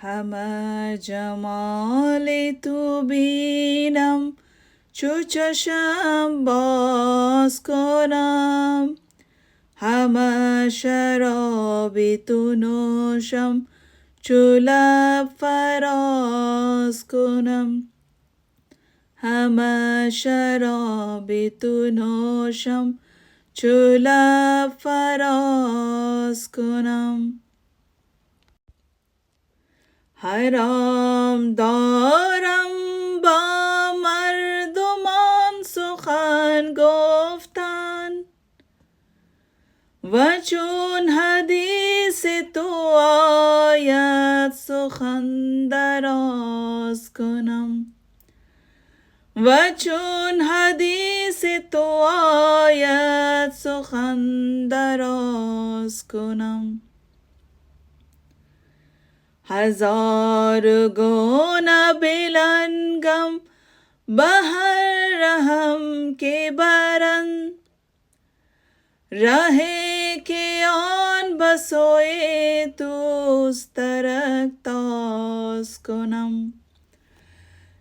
همه جمال تو بینم چو چشم باز کنم، همه شراب تو نوشم چو لب فراز کنم، همه شراب تو نوشم چو لب فراز کنم. حرام دارم با مردمان سخن گفتن، و چون حدیث تو آید سخن دراز کنم، و چون حدیث تو آید سخن دراز کنم. هزار گونه بلنگم به هر رهم که برند، رهی که آن به سوی توست ترک تاز کنم،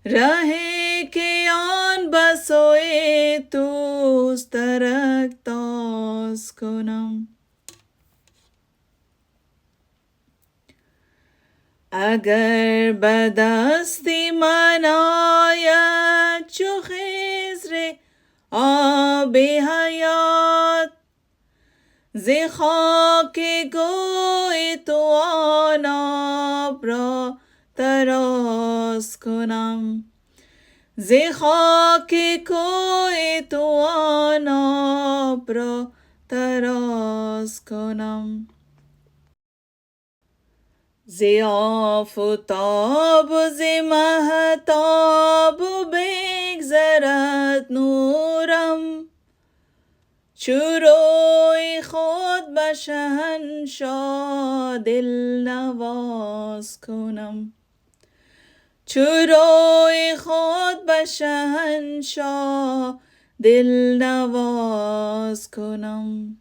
رهی که آن به سوی توست ترک تاز کنم. اگر به دستی من آید چو خضر آب حیات، ز خاک کوی تو آن آب را تراز کنم، ز خاک کوی تو آن آب را تراز کنم. ز آفتاب و ز مهتاب بگذرد نورم، چو روی خود به شهنشاه دل نواز کنم، چو روی خود به شهنشاه دل نواز کنم.